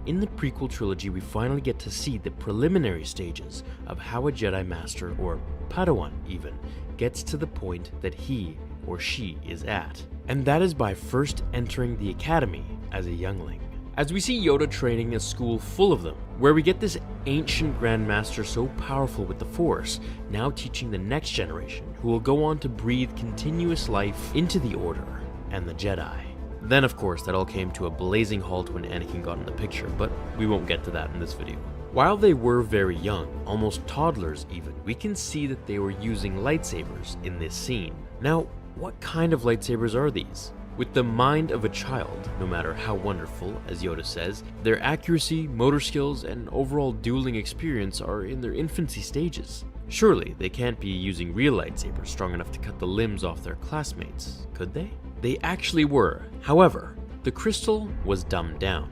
in the prequel trilogy we finally get to see the preliminary stages of how a Jedi Master, or Padawan even, gets to the point that he or she is at. And that is by first entering the academy as a youngling. As we see Yoda training a school full of them, where we get this ancient Grandmaster so powerful with the Force, now teaching the next generation, who will go on to breathe continuous life into the Order and the Jedi. Then of course that all came to a blazing halt when Anakin got in the picture, but we won't get to that in this video. While they were very young, almost toddlers even, we can see that they were using lightsabers in this scene. Now, what kind of lightsabers are these? With the mind of a child, no matter how wonderful, as Yoda says, their accuracy, motor skills, and overall dueling experience are in their infancy stages. Surely they can't be using real lightsabers strong enough to cut the limbs off their classmates, could they? They actually were. However, the crystal was dumbed down.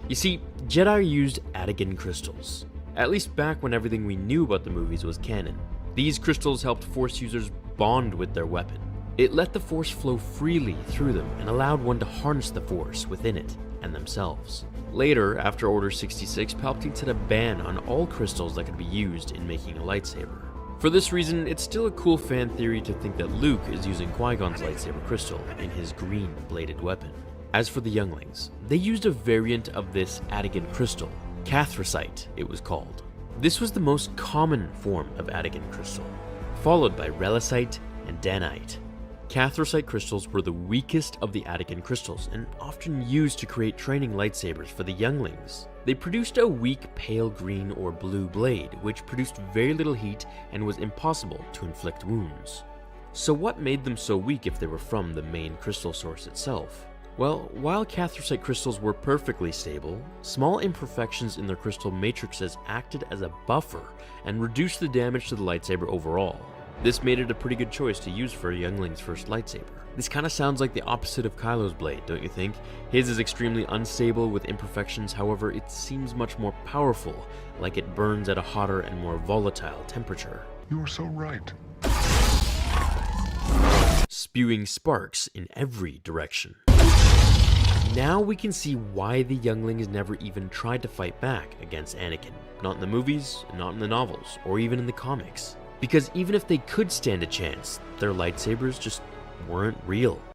You see, Jedi used Anakin crystals, at least back when everything we knew about the movies was canon. These crystals helped Force users bond with their weapon. It let the Force flow freely through them and allowed one to harness the Force within it and themselves. Later, after Order 66, Palpatine set a ban on all crystals that could be used in making a lightsaber. For this reason, it's still a cool fan theory to think that Luke is using Qui-Gon's lightsaber crystal in his green bladed weapon. As for the Younglings, they used a variant of this Anakin crystal, Cathite it was called. This was the most common form of Anakin crystal, followed by Relicite and Danite. Cathite crystals were the weakest of the Anakin crystals and often used to create training lightsabers for the Younglings. They produced a weak pale green or blue blade, which produced very little heat and was impossible to inflict wounds. So what made them so weak if they were from the main crystal source itself? Well, while Cathite crystals were perfectly stable, small imperfections in their crystal matrices acted as a buffer and reduced the damage to the lightsaber overall. This made it a pretty good choice to use for a youngling's first lightsaber. This kinda sounds like the opposite of Kylo's blade, don't you think? His is extremely unstable with imperfections, however it seems much more powerful, like it burns at a hotter and more volatile temperature. You're so right. Spewing sparks in every direction. Now we can see why the younglings never even tried to fight back against Anakin. Not in the movies, not in the novels, or even in the comics. Because even if they could stand a chance, their lightsabers just weren't real.